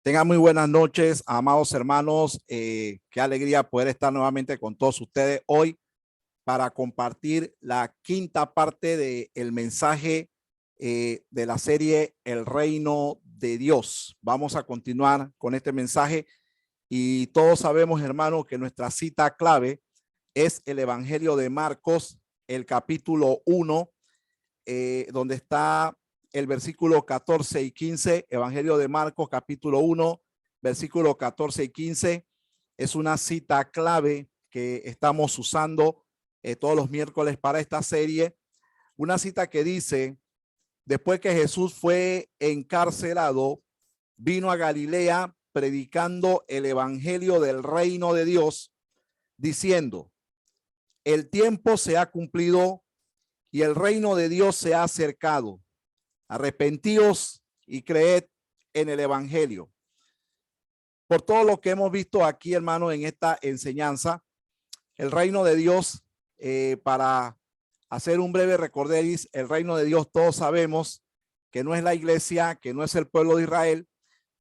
Tengan muy buenas noches, amados hermanos. Qué alegría poder estar nuevamente con todos ustedes hoy para compartir la quinta parte del mensaje de la serie El Reino de Dios. Vamos a continuar con este mensaje y todos sabemos, hermanos, que nuestra cita clave es el Evangelio de Marcos, el capítulo 1, donde está el versículo 14 y 15, Evangelio de Marcos, capítulo 1, versículo 14 y 15. Es una cita clave que estamos usando todos los miércoles para esta serie. Una cita que dice: después que Jesús fue encarcelado, vino a Galilea predicando el evangelio del reino de Dios, diciendo: el tiempo se ha cumplido y el reino de Dios se ha acercado. Arrepentíos y creed en el evangelio. Por todo lo que hemos visto aquí, hermanos, en esta enseñanza, el reino de Dios, para hacer un breve recorderis, el reino de Dios, todos sabemos que no es la iglesia, que no es el pueblo de Israel.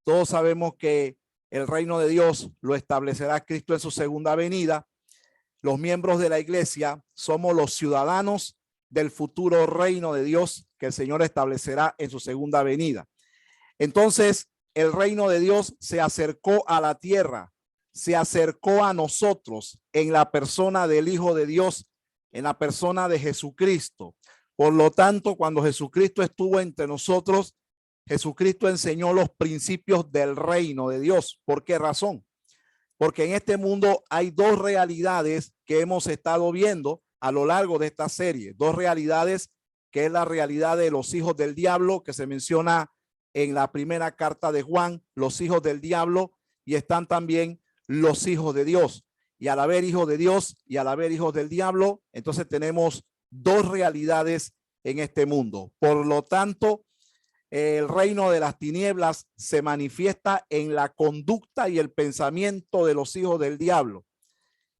Todos sabemos que el reino de Dios lo establecerá Cristo en su segunda venida. Los miembros de la iglesia somos los ciudadanos del futuro reino de Dios que el Señor establecerá en su segunda venida. Entonces, el reino de Dios se acercó a la tierra, se acercó a nosotros en la persona del Hijo de Dios, en la persona de Jesucristo. Por lo tanto, cuando Jesucristo estuvo entre nosotros, Jesucristo enseñó los principios del reino de Dios. ¿Por qué razón? Porque en este mundo hay dos realidades que hemos estado viendo a lo largo de esta serie. Dos realidades, que es la realidad de los hijos del diablo, que se menciona en la primera carta de Juan, los hijos del diablo, y están también los hijos de Dios. Y al haber hijos de Dios y al haber hijos del diablo, entonces tenemos dos realidades en este mundo. Por lo tanto, el reino de las tinieblas se manifiesta en la conducta y el pensamiento de los hijos del diablo.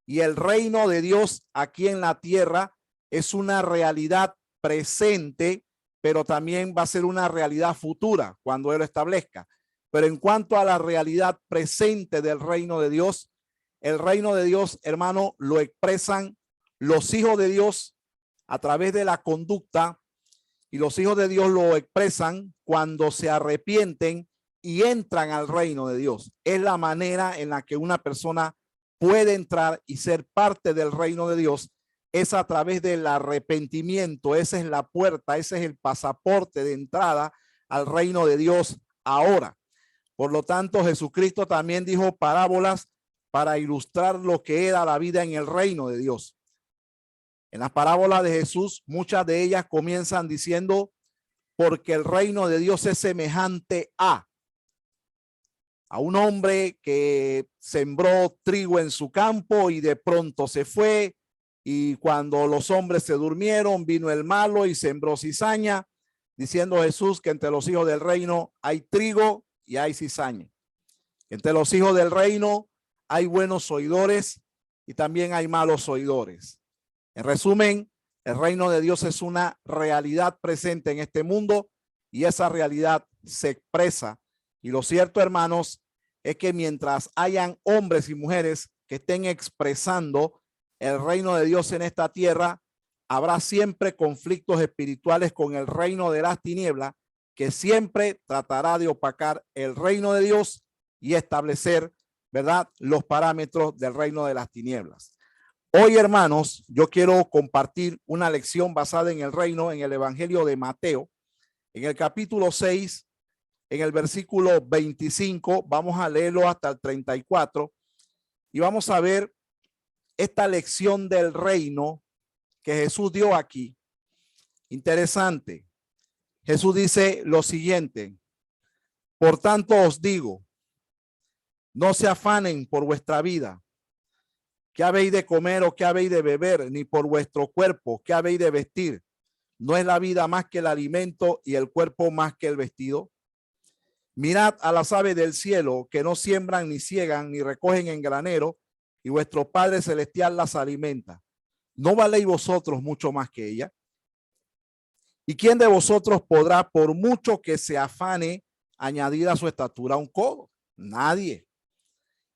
Y el reino de Dios aquí en la tierra es una realidad presente, pero también va a ser una realidad futura cuando Él lo establezca. Pero en cuanto a la realidad presente del reino de Dios, el reino de Dios, hermano, lo expresan los hijos de Dios a través de la conducta, y los hijos de Dios lo expresan cuando se arrepienten y entran al reino de Dios. Es la manera en la que una persona puede entrar y ser parte del reino de Dios, es a través del arrepentimiento. Esa es la puerta, ese es el pasaporte de entrada al reino de Dios ahora. Por lo tanto, Jesucristo también dijo parábolas para ilustrar lo que era la vida en el reino de Dios. En las parábolas de Jesús, muchas de ellas comienzan diciendo: porque el reino de Dios es semejante a un hombre que sembró trigo en su campo y de pronto se fue, y cuando los hombres se durmieron, vino el malo y sembró cizaña, diciendo Jesús que entre los hijos del reino hay trigo y hay cizaña. Entre los hijos del reino hay buenos oidores y también hay malos oidores. En resumen, el reino de Dios es una realidad presente en este mundo y esa realidad se expresa. Y lo cierto, hermanos, es que mientras hayan hombres y mujeres que estén expresando el reino de Dios en esta tierra, habrá siempre conflictos espirituales con el reino de las tinieblas, que siempre tratará de opacar el reino de Dios y establecer, ¿verdad?, los parámetros del reino de las tinieblas. Hoy, hermanos, yo quiero compartir una lección basada en el reino, en el Evangelio de Mateo, en el capítulo 6, en el versículo 25, vamos a leerlo hasta el 34 y vamos a ver esta lección del reino que Jesús dio aquí. Interesante. Jesús dice lo siguiente: por tanto os digo, no se afanen por vuestra vida, qué habéis de comer o qué habéis de beber, ni por vuestro cuerpo, qué habéis de vestir. ¿No es la vida más que el alimento y el cuerpo más que el vestido? Mirad a las aves del cielo, que no siembran, ni ciegan, ni recogen en granero, y vuestro Padre Celestial las alimenta. ¿No valéis vosotros mucho más que ella? ¿Y quién de vosotros podrá, por mucho que se afane, añadir a su estatura un codo? Nadie.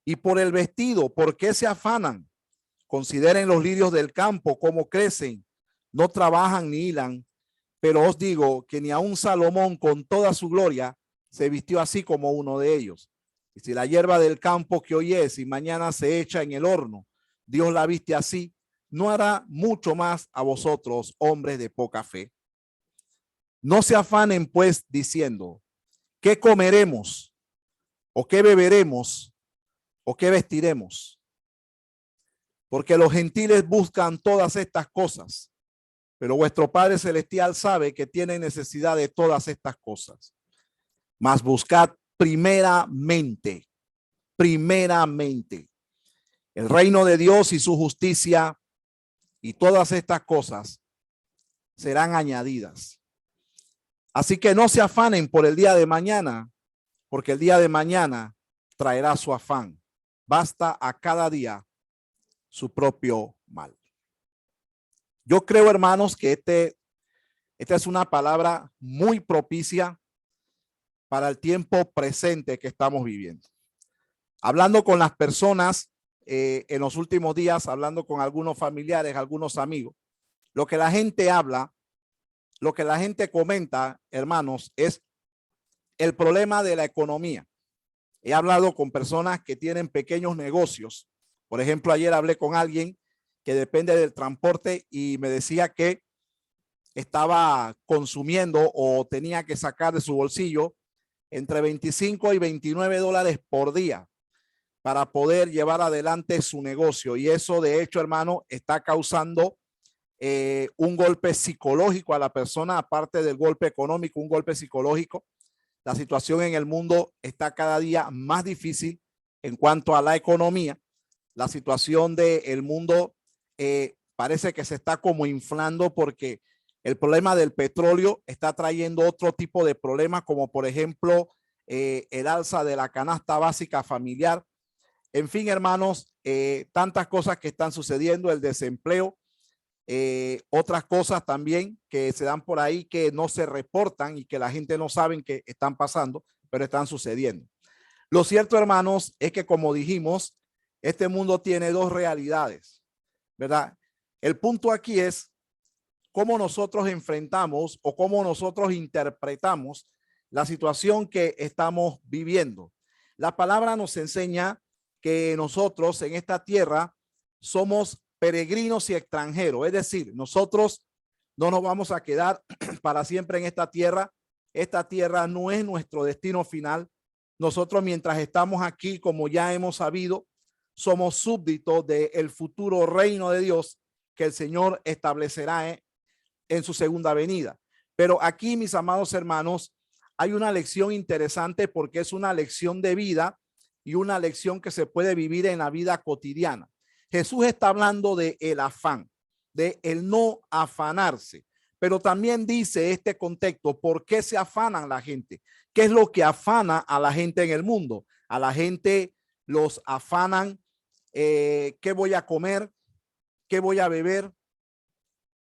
Y por el vestido, ¿por qué se afanan? Consideren los lirios del campo, cómo crecen, no trabajan ni hilan, pero os digo que ni aun Salomón con toda su gloria se vistió así como uno de ellos. Y si la hierba del campo que hoy es y mañana se echa en el horno, Dios la viste así, no hará mucho más a vosotros, hombres de poca fe. No se afanen pues diciendo, ¿qué comeremos? ¿O qué beberemos? ¿O qué vestiremos? Porque los gentiles buscan todas estas cosas, pero vuestro Padre Celestial sabe que tienen necesidad de todas estas cosas. Mas buscad primeramente el reino de Dios y su justicia, y todas estas cosas serán añadidas. Así que no se afanen por el día de mañana, porque el día de mañana traerá su afán. Basta a cada día su propio mal. Yo creo, hermanos, que esta es una palabra muy propicia para el tiempo presente que estamos viviendo. Hablando con las personas en los últimos días, hablando con algunos familiares, algunos amigos, lo que la gente habla, lo que la gente comenta, hermanos, es el problema de la economía. He hablado con personas que tienen pequeños negocios. Por ejemplo, ayer hablé con alguien que depende del transporte y me decía que estaba consumiendo o tenía que sacar de su bolsillo entre 25 y 29 dólares por día para poder llevar adelante su negocio. Y eso, de hecho, hermano, está causando un golpe psicológico a la persona, aparte del golpe económico, un golpe psicológico. La situación en el mundo está cada día más difícil en cuanto a la economía. La situación del mundo parece que se está como inflando porque el problema del petróleo está trayendo otro tipo de problemas, como por ejemplo el alza de la canasta básica familiar. En fin, hermanos, tantas cosas que están sucediendo, el desempleo, otras cosas también que se dan por ahí que no se reportan y que la gente no sabe que están pasando, pero están sucediendo. Lo cierto, hermanos, es que como dijimos, este mundo tiene dos realidades, ¿verdad? El punto aquí es cómo nosotros enfrentamos o cómo nosotros interpretamos la situación que estamos viviendo. La palabra nos enseña que nosotros en esta tierra somos peregrinos y extranjeros, es decir, nosotros no nos vamos a quedar para siempre en esta tierra. Esta tierra no es nuestro destino final. Nosotros, mientras estamos aquí, como ya hemos sabido, somos súbditos del futuro reino de Dios que el Señor establecerá en su segunda venida. Pero aquí, mis amados hermanos, hay una lección interesante porque es una lección de vida y una lección que se puede vivir en la vida cotidiana. Jesús está hablando de el afán, de el no afanarse, pero también dice este contexto, ¿por qué se afanan la gente? ¿Qué es lo que afana a la gente en el mundo? A la gente los afanan, ¿qué voy a comer? ¿Qué voy a beber?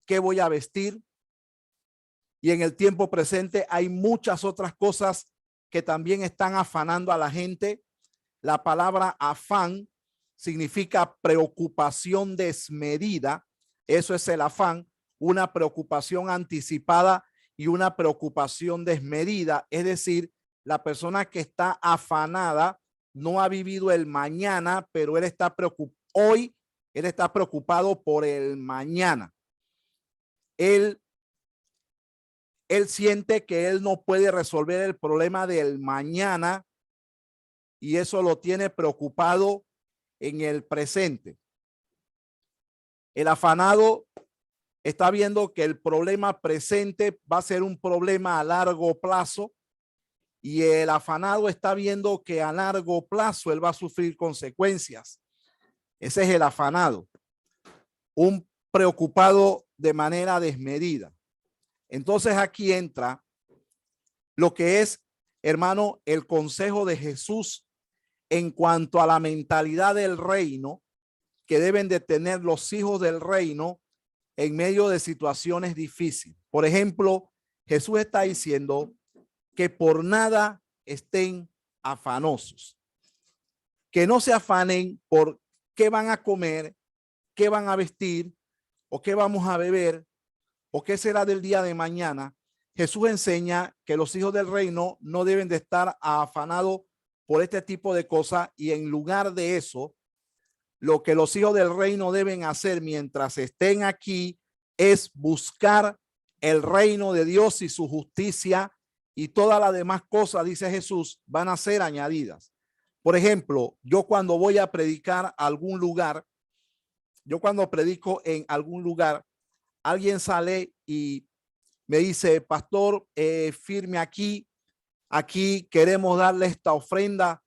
¿Qué voy a vestir? Y en el tiempo presente hay muchas otras cosas que también están afanando a la gente. La palabra afán significa preocupación desmedida. Eso es el afán, una preocupación anticipada y una preocupación desmedida. Es decir, la persona que está afanada no ha vivido el mañana, pero él está preocupado hoy, él está preocupado por el mañana. Él siente que él no puede resolver el problema del mañana y eso lo tiene preocupado en el presente. El afanado está viendo que el problema presente va a ser un problema a largo plazo y el afanado está viendo que a largo plazo él va a sufrir consecuencias. Ese es el afanado, un preocupado de manera desmedida. Entonces aquí entra lo que es, hermano, el consejo de Jesús en cuanto a la mentalidad del reino que deben de tener los hijos del reino en medio de situaciones difíciles. Por ejemplo, Jesús está diciendo que por nada estén afanosos. que no se afanen por qué van a comer, qué van a vestir, o qué vamos a beber, o qué será del día de mañana. Jesús enseña que los hijos del reino no deben de estar afanados por este tipo de cosas, y en lugar de eso, lo que los hijos del reino deben hacer mientras estén aquí es buscar el reino de Dios y su justicia, y todas las demás cosas, dice Jesús, van a ser añadidas. Por ejemplo, yo cuando voy a predicar a algún lugar, yo cuando predico en algún lugar, alguien sale y me dice, pastor, firme aquí queremos darle esta ofrenda.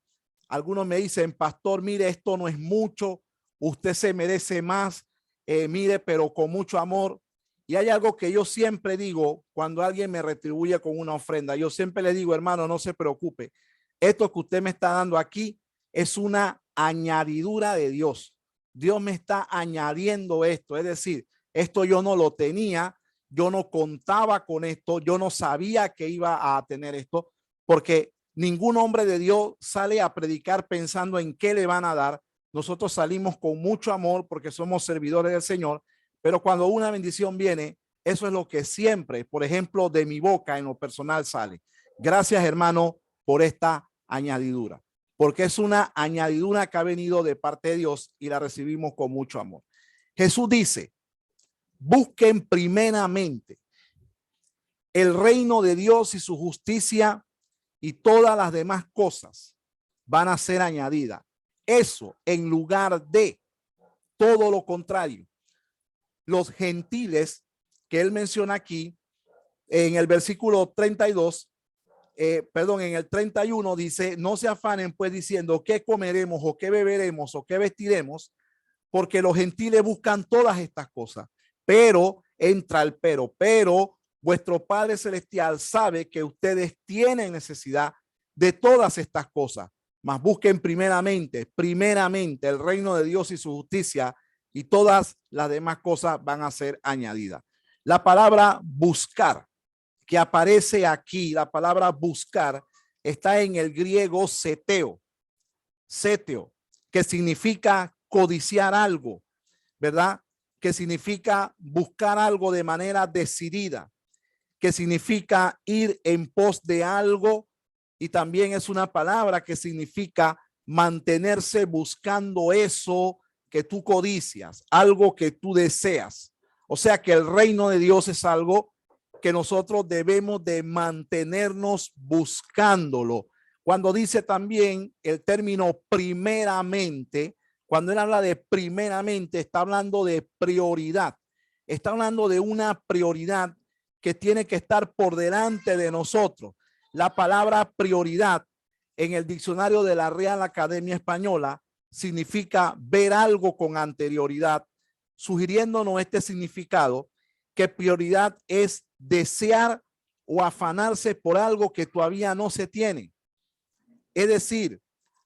Algunos me dicen, pastor, mire, esto no es mucho, usted se merece más, mire, pero con mucho amor. Y hay algo que yo siempre digo cuando alguien me retribuye con una ofrenda. Yo siempre le digo, hermano, no se preocupe. Esto que usted me está dando aquí es una añadidura de Dios. Dios me está añadiendo esto. Es decir, esto yo no lo tenía, yo no contaba con esto, yo no sabía que iba a tener esto, porque ningún hombre de Dios sale a predicar pensando en qué le van a dar. Nosotros salimos con mucho amor porque somos servidores del Señor, pero cuando una bendición viene, eso es lo que siempre, por ejemplo, de mi boca en lo personal sale. Gracias, hermano, por esta añadidura, porque es una añadidura que ha venido de parte de Dios y la recibimos con mucho amor. Jesús dice, busquen primeramente el reino de Dios y su justicia, y todas las demás cosas van a ser añadidas. Eso en lugar de todo lo contrario. Los gentiles que él menciona aquí en el versículo 32, en el 31 dice, no se afanen pues diciendo qué comeremos o qué beberemos o qué vestiremos, porque los gentiles buscan todas estas cosas. Pero entra el pero vuestro Padre Celestial sabe que ustedes tienen necesidad de todas estas cosas, mas busquen primeramente el reino de Dios y su justicia, y todas las demás cosas van a ser añadidas. La palabra buscar que aparece aquí, la palabra buscar, está en el griego seteo, que significa codiciar algo, ¿verdad? Que significa buscar algo de manera decidida, que significa ir en pos de algo, y también es una palabra que significa mantenerse buscando eso que tú codicias, algo que tú deseas. O sea que el reino de Dios es algo que nosotros debemos de mantenernos buscándolo. Cuando dice también el término primeramente, cuando él habla de primeramente, está hablando de prioridad. Está hablando de una prioridad que tiene que estar por delante de nosotros. La palabra prioridad en el diccionario de la Real Academia Española significa ver algo con anterioridad, sugiriéndonos este significado, que prioridad es desear o afanarse por algo que todavía no se tiene. Es decir,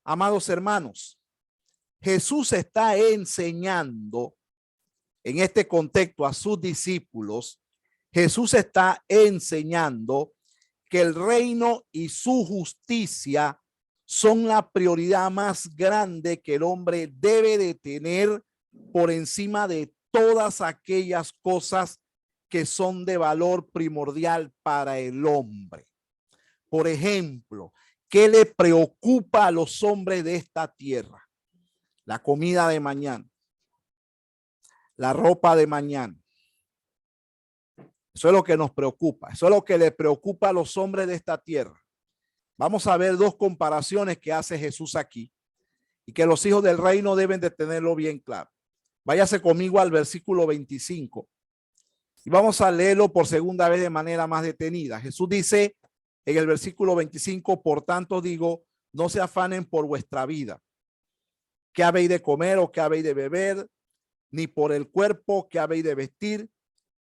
amados hermanos, Jesús está enseñando en este contexto a sus discípulos. Jesús está enseñando que el reino y su justicia son la prioridad más grande que el hombre debe de tener por encima de todas aquellas cosas que son de valor primordial para el hombre. Por ejemplo, ¿qué le preocupa a los hombres de esta tierra? La comida de mañana, la ropa de mañana. Eso es lo que nos preocupa. Eso es lo que le preocupa a los hombres de esta tierra. Vamos a ver dos comparaciones que hace Jesús aquí y que los hijos del reino deben de tenerlo bien claro. Váyase conmigo al versículo 25 y vamos a leerlo por segunda vez de manera más detenida. Jesús dice en el versículo 25, por tanto digo, no se afanen por vuestra vida, qué habéis de comer o qué habéis de beber, ni por el cuerpo que habéis de vestir.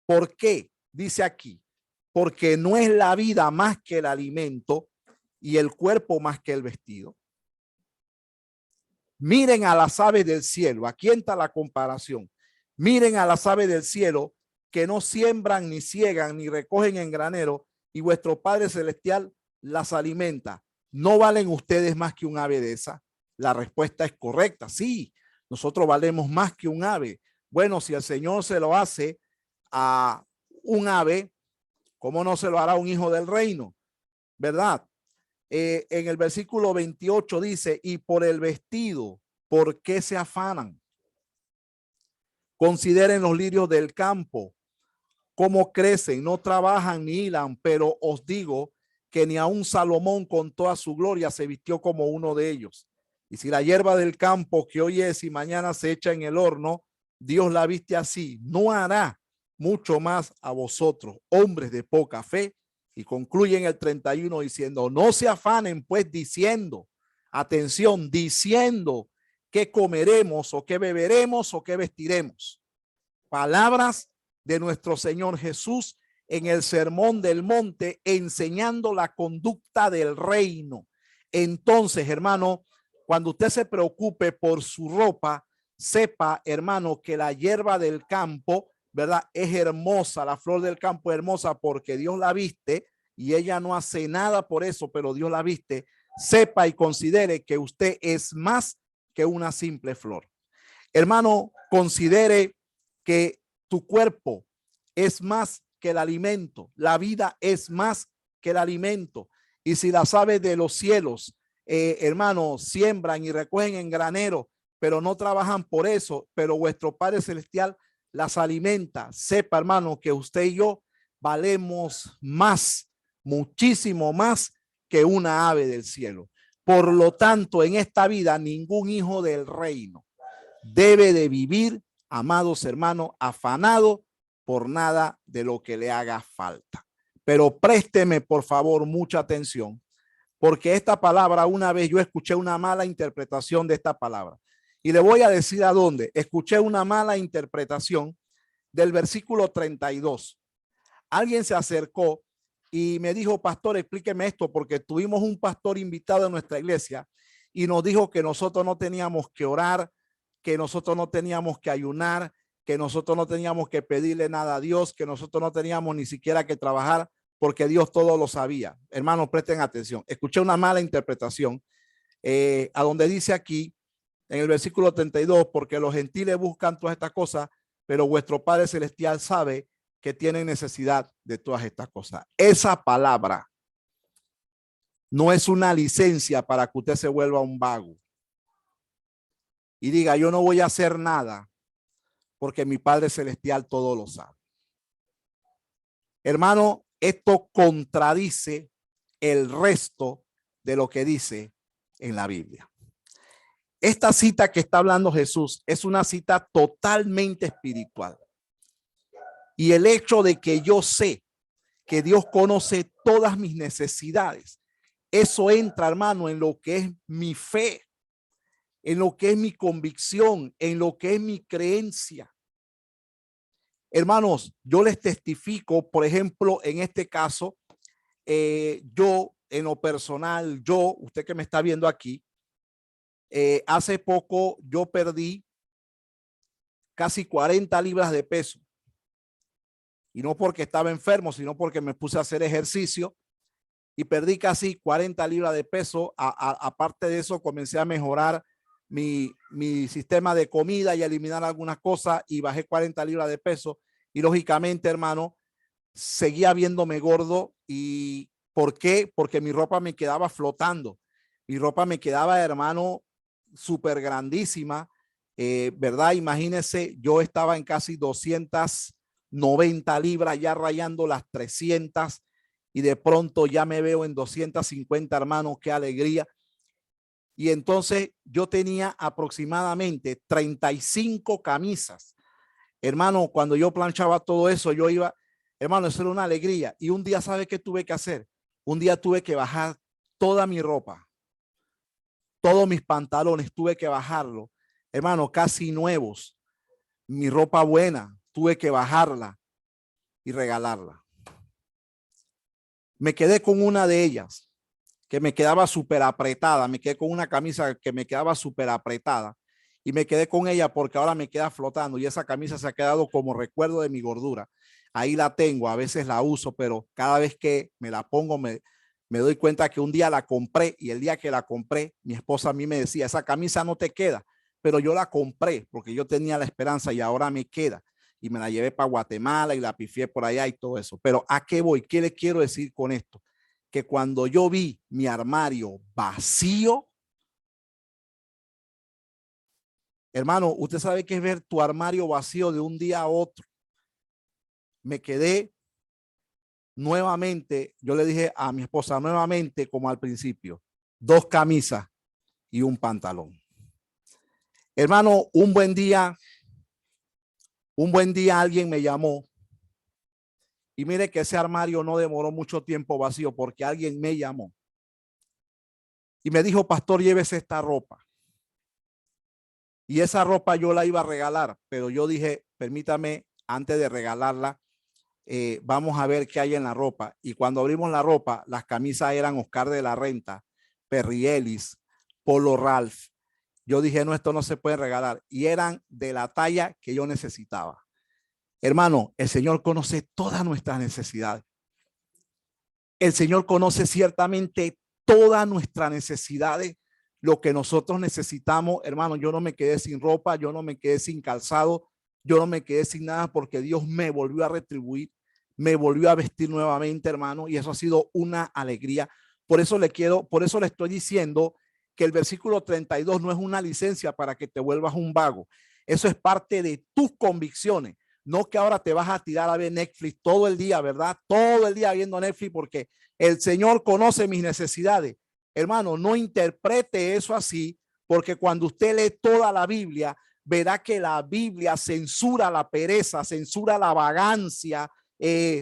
¿Por qué? Dice aquí, porque no es la vida más que el alimento y el cuerpo más que el vestido. Miren a las aves del cielo. Aquí está la comparación. Miren a las aves del cielo, que no siembran, ni ciegan, ni recogen en granero, y vuestro Padre Celestial las alimenta. ¿No valen ustedes más que un ave de esa? la respuesta es correcta. Sí, nosotros valemos más que un ave. Bueno, si el Señor se lo hace a un ave, ¿cómo no se lo hará a un hijo del reino? ¿Verdad? En el versículo 28 dice, y por el vestido, ¿por qué se afanan? Consideren los lirios del campo, cómo crecen, no trabajan ni hilan, pero os digo que ni aun Salomón con toda su gloria se vistió como uno de ellos. Y si la hierba del campo que hoy es y mañana se echa en el horno, Dios la viste así, no hará mucho más a vosotros, hombres de poca fe. Y concluyen el 31 diciendo, no se afanen pues diciendo, atención, diciendo qué comeremos o qué beberemos o qué vestiremos. Palabras de nuestro Señor Jesús en el Sermón del Monte, enseñando la conducta del reino. Entonces, hermano, cuando usted se preocupe por su ropa, sepa, hermano, que la hierba del campo, ¿verdad? Es hermosa, la flor del campo es hermosa porque Dios la viste y ella no hace nada por eso, pero Dios la viste. Sepa y considere que usted es más que una simple flor. Hermano, considere que tu cuerpo es más que el alimento, la vida es más que el alimento. Y si las aves de los cielos, hermano, siembran y recogen en granero, pero no trabajan por eso, pero vuestro Padre Celestial las alimenta. Sepa, hermano, que usted y yo valemos más, muchísimo más que una ave del cielo. Por lo tanto, en esta vida, ningún hijo del reino debe de vivir, amados hermanos, afanado por nada de lo que le haga falta. Pero présteme, por favor, mucha atención, porque esta palabra, una vez yo escuché una mala interpretación de esta palabra. Y le voy a decir a dónde. Escuché una mala interpretación del versículo 32. Alguien se acercó y me dijo, pastor, explíqueme esto, porque tuvimos un pastor invitado en nuestra iglesia y nos dijo que nosotros no teníamos que orar, que nosotros no teníamos que ayunar, que nosotros no teníamos que pedirle nada a Dios, que nosotros no teníamos ni siquiera que trabajar porque Dios todo lo sabía. Hermanos, presten atención. Escuché una mala interpretación a donde dice aquí en el versículo 32, porque los gentiles buscan todas estas cosas, pero vuestro Padre Celestial sabe que tienen necesidad de todas estas cosas. Esa palabra no es una licencia para que usted se vuelva un vago y diga, yo no voy a hacer nada porque mi Padre Celestial todo lo sabe. Hermano, esto contradice el resto de lo que dice en la Biblia. Esta cita que está hablando Jesús es una cita totalmente espiritual. Y el hecho de que yo sé que Dios conoce todas mis necesidades, eso entra, hermano, en lo que es mi fe, en lo que es mi convicción, en lo que es mi creencia. Hermanos, yo les testifico, por ejemplo, en este caso, yo en lo personal, usted que me está viendo aquí, hace poco yo perdí casi 40 libras de peso. Y no porque estaba enfermo, sino porque me puse a hacer ejercicio y perdí casi 40 libras de peso. Aparte de eso, comencé a mejorar mi sistema de comida y a eliminar algunas cosas y bajé 40 libras de peso. Y lógicamente, hermano, seguía viéndome gordo. ¿Y por qué? Porque mi ropa me quedaba flotando. Mi ropa me quedaba, hermano, súper grandísima, ¿verdad? Imagínense, yo estaba en casi 290 libras, ya rayando las 300 y de pronto ya me veo en 250, hermano, qué alegría. Y entonces yo tenía aproximadamente 35 camisas. Hermano, cuando yo planchaba todo eso, yo iba, hermano, eso era una alegría. Y un día, ¿sabe qué tuve que hacer? Un día tuve que bajar toda mi ropa, todos mis pantalones, tuve que bajarlo. Hermano, casi nuevos. Mi ropa buena, tuve que bajarla y regalarla. Me quedé con una de ellas que me quedaba súper apretada. Me quedé con una camisa que me quedaba súper apretada y me quedé con ella porque ahora me queda flotando y esa camisa se ha quedado como recuerdo de mi gordura. Ahí la tengo, a veces la uso, pero cada vez que me la pongo Me doy cuenta que un día la compré y el día que la compré, mi esposa a mí me decía, esa camisa no te queda, pero yo la compré porque yo tenía la esperanza y ahora me queda. Y me la llevé para Guatemala y la pifié por allá y todo eso. Pero ¿a qué voy? ¿Qué le quiero decir con esto? Que cuando yo vi mi armario vacío, hermano, usted sabe qué es ver tu armario vacío de un día a otro. Me quedé nuevamente, yo le dije a mi esposa nuevamente, como al principio, 2 camisas y un pantalón. Hermano, un buen día alguien me llamó y mire que ese armario no demoró mucho tiempo vacío porque alguien me llamó y me dijo, pastor, llévese esta ropa. Y esa ropa yo la iba a regalar, pero yo dije, permítame, antes de regalarla, vamos a ver qué hay en la ropa. Y cuando abrimos la ropa, las camisas eran Oscar de la Renta, Perry Ellis, Polo Ralph. Yo dije, no, esto no se puede regalar. Y eran de la talla que yo necesitaba. Hermano, el Señor conoce todas nuestras necesidades. El Señor conoce ciertamente todas nuestras necesidades, lo que nosotros necesitamos. Hermano, yo no me quedé sin ropa, yo no me quedé sin calzado, yo no me quedé sin nada porque Dios me volvió a retribuir, me volvió a vestir nuevamente, hermano, y eso ha sido una alegría. Por eso le estoy diciendo que el versículo 32 no es una licencia para que te vuelvas un vago. Eso es parte de tus convicciones. No que ahora te vas a tirar a ver Netflix todo el día, ¿verdad? Todo el día viendo Netflix porque el Señor conoce mis necesidades. Hermano, no interprete eso así, porque cuando usted lee toda la Biblia, verá que la Biblia censura la pereza, censura la vagancia,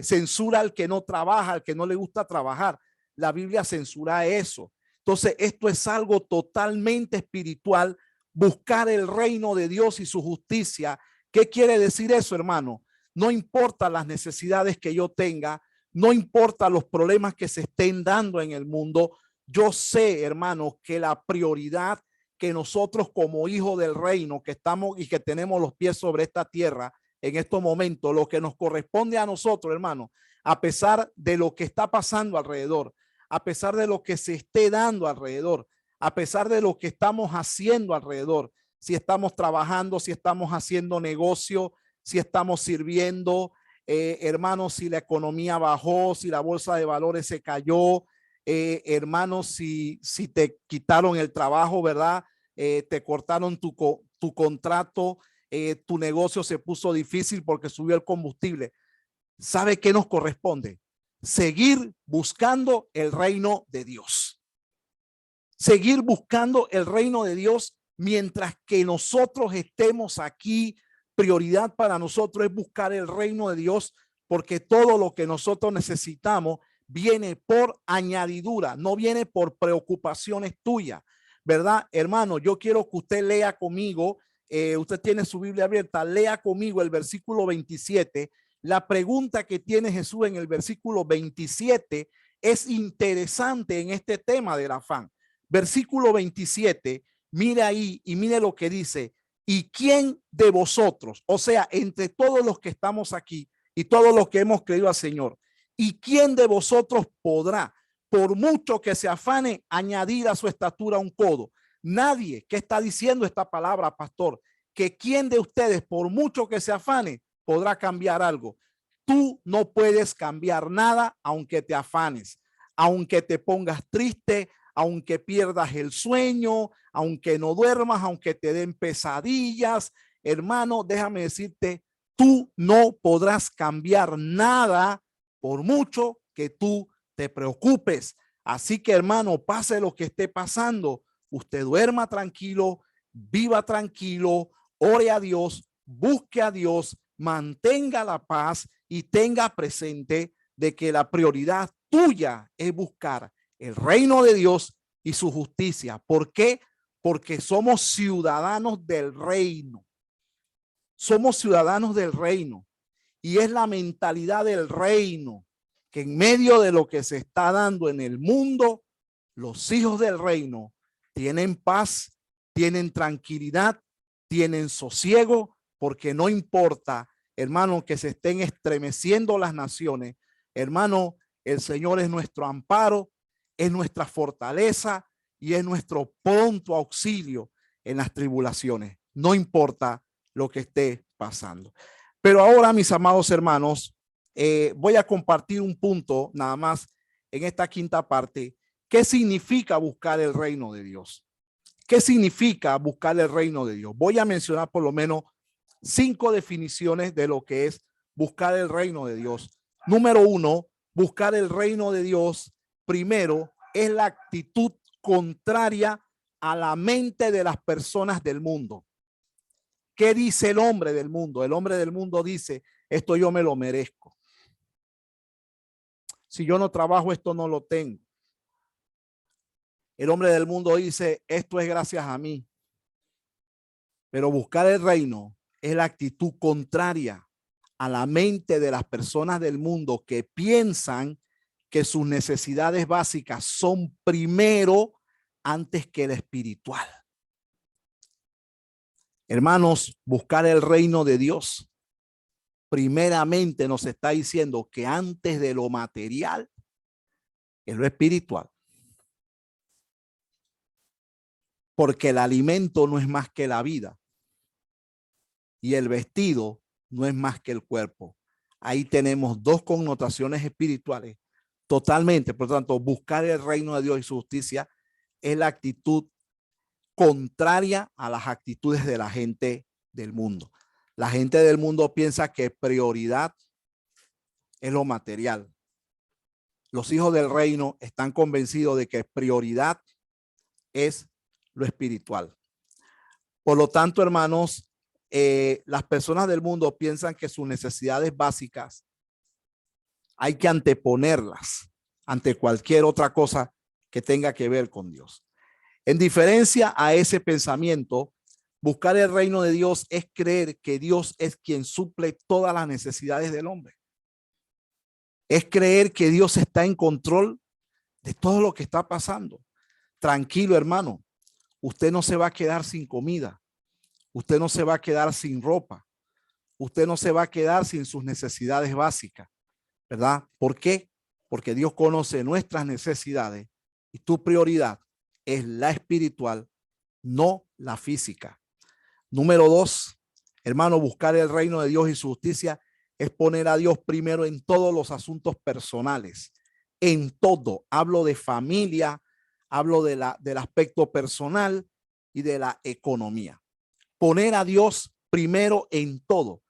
censura al que no trabaja, al que no le gusta trabajar. La Biblia censura eso. Entonces, esto es algo totalmente espiritual, buscar el reino de Dios y su justicia. ¿Qué quiere decir eso, hermano? No importa las necesidades que yo tenga, no importa los problemas que se estén dando en el mundo. Yo sé, hermano, que la prioridad que nosotros como hijos del reino que estamos y que tenemos los pies sobre esta tierra en estos momentos, lo que nos corresponde a nosotros, hermano, a pesar de lo que está pasando alrededor, a pesar de lo que se esté dando alrededor, a pesar de lo que estamos haciendo alrededor, si estamos trabajando, si estamos haciendo negocio, si estamos sirviendo, hermanos, si la economía bajó, si la bolsa de valores se cayó, hermanos, si te quitaron el trabajo, ¿verdad? Te cortaron tu contrato, tu negocio se puso difícil porque subió el combustible. ¿Sabe qué nos corresponde? Seguir buscando el reino de Dios. Seguir buscando el reino de Dios mientras que nosotros estemos aquí. Prioridad para nosotros es buscar el reino de Dios, porque todo lo que nosotros necesitamos viene por añadidura, no viene por preocupaciones tuyas, ¿verdad? Hermano, yo quiero que usted lea conmigo, usted tiene su Biblia abierta, lea conmigo el versículo 27. La pregunta que tiene Jesús en el versículo 27 es interesante en este tema del afán. Versículo 27, mire ahí y mire lo que dice. ¿Y quién de vosotros, o sea, entre todos los que estamos aquí y todos los que hemos creído al Señor, y quién de vosotros podrá, por mucho que se afane, añadir a su estatura un codo? Nadie. ¿Qué está diciendo esta palabra, pastor? Que quién de ustedes, por mucho que se afane, podrá cambiar algo. Tú no puedes cambiar nada aunque te afanes, aunque te pongas triste, aunque pierdas el sueño, aunque no duermas, aunque te den pesadillas. Hermano, déjame decirte, tú no podrás cambiar nada por mucho que tú te preocupes. Así que, hermano, pase lo que esté pasando, usted duerma tranquilo, viva tranquilo, ore a Dios, busque a Dios, mantenga la paz y tenga presente de que la prioridad tuya es buscar el reino de Dios y su justicia. ¿Por qué? Porque somos ciudadanos del reino. Somos ciudadanos del reino y es la mentalidad del reino que en medio de lo que se está dando en el mundo, los hijos del reino tienen paz, tienen tranquilidad, tienen sosiego, porque no importa, hermano, que se estén estremeciendo las naciones. Hermano, el Señor es nuestro amparo, es nuestra fortaleza y es nuestro pronto auxilio en las tribulaciones, no importa lo que esté pasando. Pero ahora, mis amados hermanos, voy a compartir un punto nada más en esta quinta parte. ¿Qué significa buscar el reino de Dios? ¿Qué significa buscar el reino de Dios? Voy a mencionar por lo menos 5 definiciones de lo que es buscar el reino de Dios. Número 1, buscar el reino de Dios, primero, es la actitud contraria a la mente de las personas del mundo. ¿Qué dice el hombre del mundo? El hombre del mundo dice, esto yo me lo merezco. Si yo no trabajo, esto no lo tengo. El hombre del mundo dice, esto es gracias a mí. Pero buscar el reino es la actitud contraria a la mente de las personas del mundo que piensan que sus necesidades básicas son primero antes que el espiritual. Hermanos, buscar el reino de Dios primeramente nos está diciendo que antes de lo material es lo espiritual. Porque el alimento no es más que la vida y el vestido no es más que el cuerpo. Ahí tenemos dos connotaciones espirituales totalmente. Por lo tanto, buscar el reino de Dios y su justicia es la actitud contraria a las actitudes de la gente del mundo. La gente del mundo piensa que prioridad es lo material. Los hijos del reino están convencidos de que prioridad es lo espiritual. Por lo tanto, hermanos, las personas del mundo piensan que sus necesidades básicas hay que anteponerlas ante cualquier otra cosa que tenga que ver con Dios. En diferencia a ese pensamiento, buscar el reino de Dios es creer que Dios es quien suple todas las necesidades del hombre. Es creer que Dios está en control de todo lo que está pasando. Tranquilo, hermano. Usted no se va a quedar sin comida. Usted no se va a quedar sin ropa. Usted no se va a quedar sin sus necesidades básicas, ¿verdad? ¿Por qué? Porque Dios conoce nuestras necesidades y tu prioridad es la espiritual, no la física. Número 2, hermano, buscar el reino de Dios y su justicia es poner a Dios primero en todos los asuntos personales. En todo. Hablo de familia, hablo del aspecto personal y de la economía. Poner a Dios primero en todo.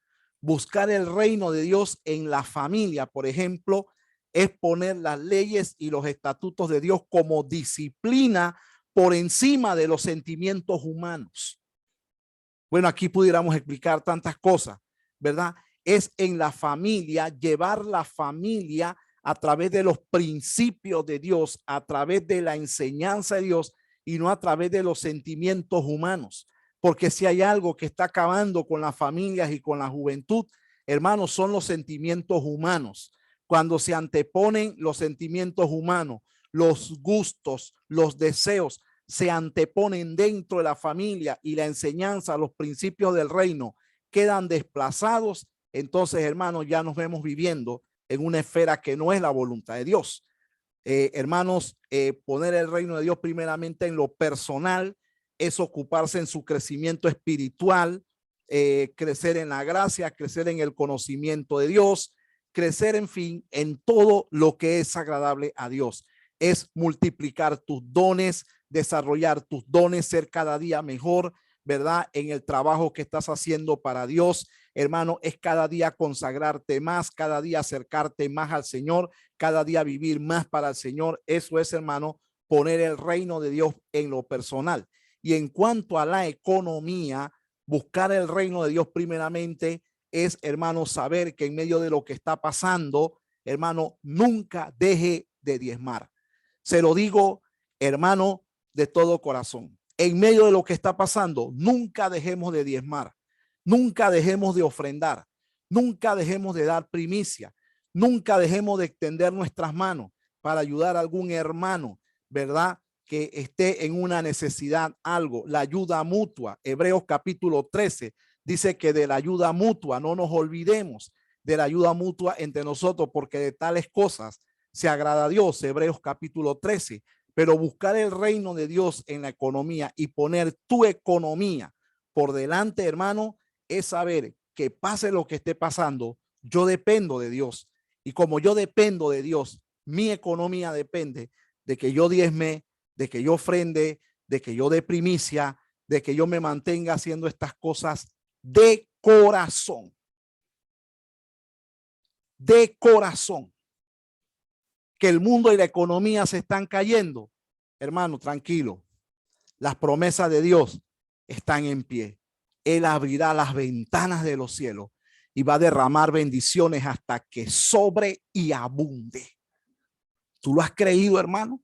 Buscar el reino de Dios en la familia, por ejemplo, es poner las leyes y los estatutos de Dios como disciplina por encima de los sentimientos humanos. Bueno, aquí pudiéramos explicar tantas cosas, ¿verdad? Es en la familia, llevar la familia a través de los principios de Dios, a través de la enseñanza de Dios y no a través de los sentimientos humanos. Porque si hay algo que está acabando con las familias y con la juventud, hermanos, son los sentimientos humanos. Cuando se anteponen los sentimientos humanos, los gustos, los deseos, se anteponen dentro de la familia y la enseñanza, los principios del reino quedan desplazados, entonces, hermanos, ya nos vemos viviendo en una esfera que no es la voluntad de Dios. Hermanos, poner el reino de Dios primeramente en lo personal es ocuparse en su crecimiento espiritual, crecer en la gracia, crecer en el conocimiento de Dios, crecer, en fin, en todo lo que es agradable a Dios. Es multiplicar tus dones, desarrollar tus dones, ser cada día mejor, ¿verdad? En el trabajo que estás haciendo para Dios, hermano, es cada día consagrarte más, cada día acercarte más al Señor, cada día vivir más para el Señor. Eso es, hermano, poner el reino de Dios en lo personal. Y en cuanto a la economía, buscar el reino de Dios primeramente es, hermano, saber que en medio de lo que está pasando, hermano, nunca deje de diezmar. Se lo digo, hermano, de todo corazón. En medio de lo que está pasando, nunca dejemos de diezmar, nunca dejemos de ofrendar, nunca dejemos de dar primicia, nunca dejemos de extender nuestras manos para ayudar a algún hermano, ¿verdad? Que esté en una necesidad, algo, la ayuda mutua. Hebreos capítulo 13 dice que de la ayuda mutua no nos olvidemos de la ayuda mutua entre nosotros, porque de tales cosas se agrada a Dios, Hebreos capítulo 13. Pero buscar el reino de Dios en la economía y poner tu economía por delante, hermano, es saber que pase lo que esté pasando, yo dependo de Dios. Y como yo dependo de Dios, mi economía depende de que yo diezme, de que yo ofrende, de que yo dé primicia, de que yo me mantenga haciendo estas cosas de corazón. De corazón. Que el mundo y la economía se están cayendo. Hermano, tranquilo. Las promesas de Dios están en pie. Él abrirá las ventanas de los cielos y va a derramar bendiciones hasta que sobre y abunde. ¿Tú lo has creído, hermano?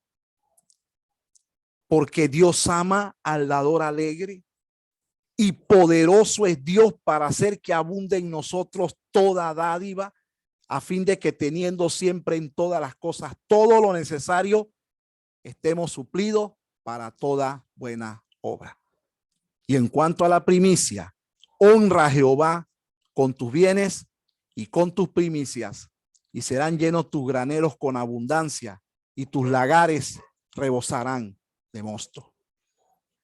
Porque Dios ama al dador alegre y poderoso es Dios para hacer que abunde en nosotros toda dádiva, a fin de que teniendo siempre en todas las cosas todo lo necesario, estemos suplidos para toda buena obra. Y en cuanto a la primicia, honra a Jehová con tus bienes y con tus primicias, y serán llenos tus graneros con abundancia, y tus lagares rebosarán de mosto.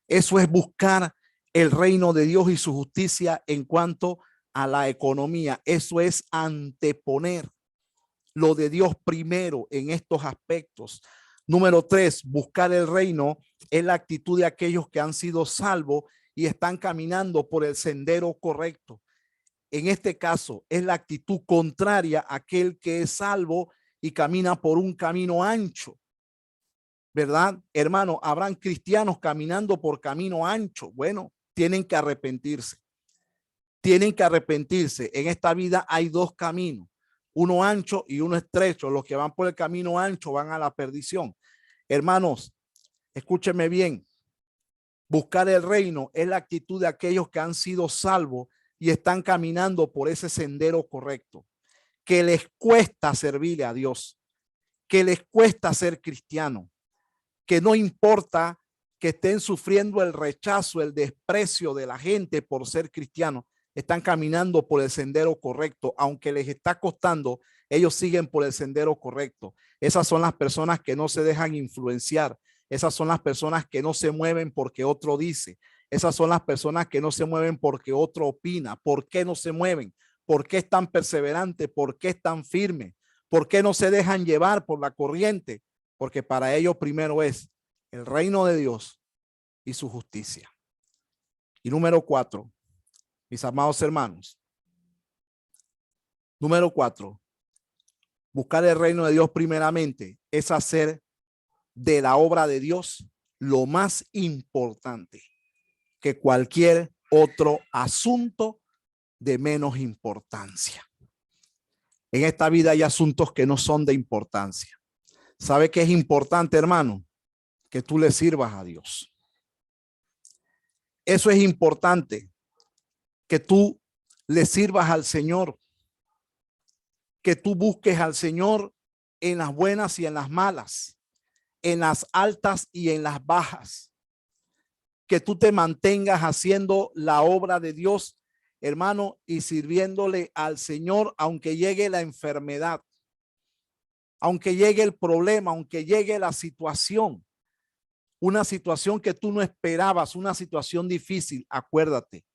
Eso es buscar el reino de Dios y su justicia en cuanto a la economía. Eso es anteponer lo de Dios primero en estos aspectos. Número 3, buscar el reino es la actitud de aquellos que han sido salvos y están caminando por el sendero correcto. En este caso es la actitud contraria a aquel que es salvo y camina por un camino ancho. ¿Verdad? Hermano, habrán cristianos caminando por camino ancho. Bueno, tienen que arrepentirse. Tienen que arrepentirse. En esta vida hay dos caminos, uno ancho y uno estrecho. Los que van por el camino ancho van a la perdición. Hermanos, escúchenme bien. Buscar el reino es la actitud de aquellos que han sido salvos y están caminando por ese sendero correcto, que les cuesta servirle a Dios, que les cuesta ser cristiano, que no importa que estén sufriendo el rechazo, el desprecio de la gente por ser cristiano, están caminando por el sendero correcto, aunque les está costando, ellos siguen por el sendero correcto. Esas son las personas que no se dejan influenciar. Esas son las personas que no se mueven porque otro dice. Esas son las personas que no se mueven porque otro opina. ¿Por qué no se mueven? ¿Por qué están perseverantes? ¿Por qué están firmes? ¿Por qué no se dejan llevar por la corriente? Porque para ellos primero es el reino de Dios y su justicia. Y número 4, mis amados hermanos. Número 4, buscar el reino de Dios primeramente es hacer de la obra de Dios lo más importante que cualquier otro asunto de menos importancia. En esta vida hay asuntos que no son de importancia. ¿Sabe qué es importante, hermano? Que tú le sirvas a Dios. Eso es importante, que tú le sirvas al Señor, que tú busques al Señor en las buenas y en las malas, en las altas y en las bajas, que tú te mantengas haciendo la obra de Dios, hermano, y sirviéndole al Señor, aunque llegue la enfermedad, aunque llegue el problema, aunque llegue la situación, una situación que tú no esperabas, una situación difícil. Acuérdate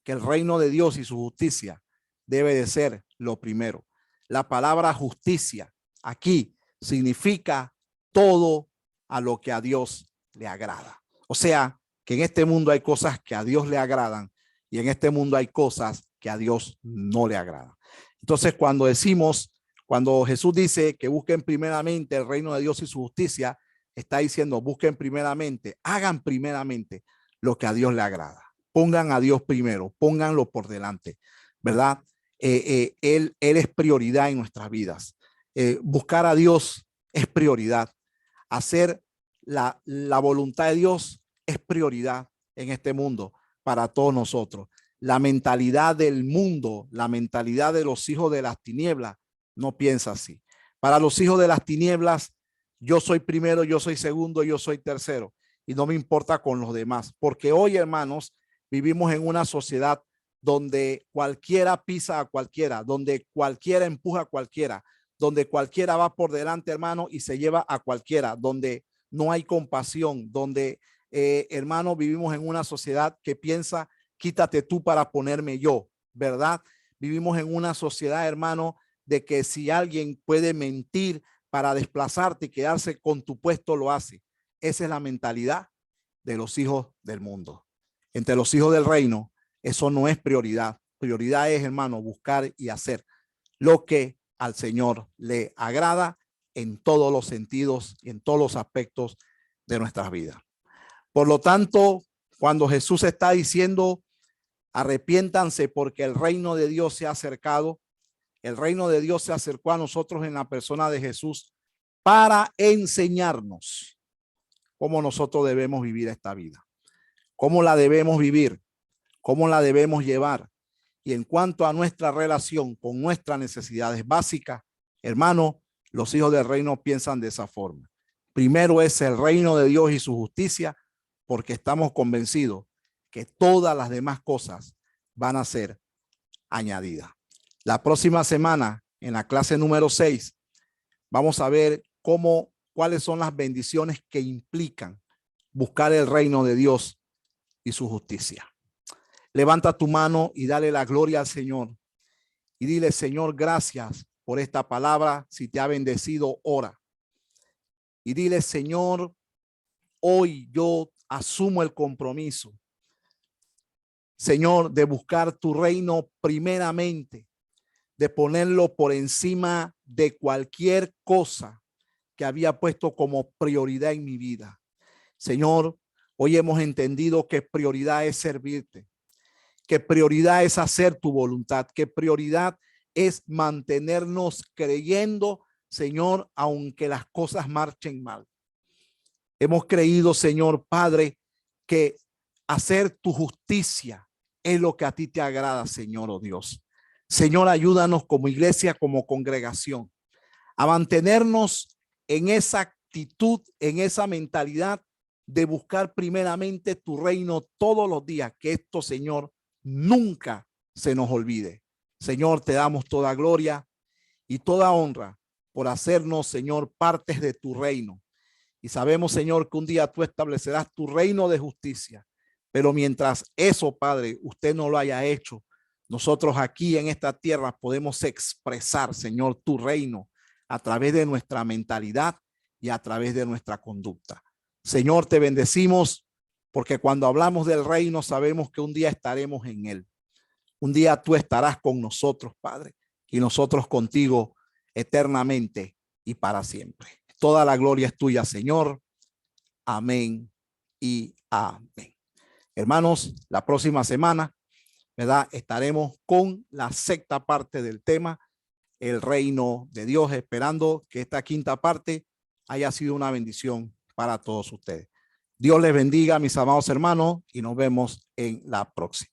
que el reino de Dios y su justicia debe de ser lo primero. La palabra justicia aquí significa todo a lo que a Dios le agrada. O sea, que en este mundo hay cosas que a Dios le agradan y en este mundo hay cosas que a Dios no le agradan. Entonces, cuando Jesús dice que busquen primeramente el reino de Dios y su justicia, está diciendo busquen primeramente, hagan primeramente lo que a Dios le agrada. Pongan a Dios primero, pónganlo por delante, ¿verdad? Él es prioridad en nuestras vidas. Buscar a Dios es prioridad. Hacer la voluntad de Dios es prioridad en este mundo para todos nosotros. La mentalidad del mundo, la mentalidad de los hijos de las tinieblas, no piensa así. Para los hijos de las tinieblas, yo soy primero, yo soy segundo, yo soy tercero y no me importa con los demás. Porque hoy, hermanos, vivimos en una sociedad donde cualquiera pisa a cualquiera, donde cualquiera empuja a cualquiera, donde cualquiera va por delante, hermano, y se lleva a cualquiera, donde no hay compasión, donde, hermano, vivimos en una sociedad que piensa, quítate tú para ponerme yo, ¿verdad? Vivimos en una sociedad, hermano, de que si alguien puede mentir para desplazarte y quedarse con tu puesto, lo hace. Esa es la mentalidad de los hijos del mundo. Entre los hijos del reino, eso no es prioridad. Prioridad es, hermano, buscar y hacer lo que al Señor le agrada en todos los sentidos y en todos los aspectos de nuestras vidas. Por lo tanto, cuando Jesús está diciendo, arrepiéntanse porque el reino de Dios se ha acercado, el reino de Dios se acercó a nosotros en la persona de Jesús para enseñarnos cómo nosotros debemos vivir esta vida, cómo la debemos vivir, cómo la debemos llevar. Y en cuanto a nuestra relación con nuestras necesidades básicas, hermano, los hijos del reino piensan de esa forma. Primero es el reino de Dios y su justicia, porque estamos convencidos que todas las demás cosas van a ser añadidas. La próxima semana, en la clase número 6, vamos a ver cuáles son las bendiciones que implican buscar el reino de Dios y su justicia. Levanta tu mano y dale la gloria al Señor. Y dile, Señor, gracias por esta palabra. Si te ha bendecido, ora. Y dile, Señor, hoy yo asumo el compromiso, Señor, de buscar tu reino primeramente, de ponerlo por encima de cualquier cosa que había puesto como prioridad en mi vida. Señor, hoy hemos entendido que prioridad es servirte, que prioridad es hacer tu voluntad, que prioridad es mantenernos creyendo, Señor, aunque las cosas marchen mal. Hemos creído, Señor Padre, que hacer tu justicia es lo que a ti te agrada, Señor, oh Dios. Señor, ayúdanos como iglesia, como congregación, a mantenernos en esa actitud, en esa mentalidad de buscar primeramente tu reino todos los días, que esto, Señor, nunca se nos olvide. Señor, te damos toda gloria y toda honra por hacernos, Señor, partes de tu reino. Y sabemos, Señor, que un día tú establecerás tu reino de justicia. Pero mientras eso, Padre, usted no lo haya hecho, nosotros aquí en esta tierra podemos expresar, Señor, tu reino a través de nuestra mentalidad y a través de nuestra conducta. Señor, te bendecimos porque cuando hablamos del reino sabemos que un día estaremos en él. Un día tú estarás con nosotros, Padre, y nosotros contigo eternamente y para siempre. Toda la gloria es tuya, Señor. Amén y amén. Hermanos, la próxima semana, ¿verdad? Estaremos con la sexta parte del tema, el reino de Dios, esperando que esta quinta parte haya sido una bendición para todos ustedes. Dios les bendiga, mis amados hermanos, y nos vemos en la próxima.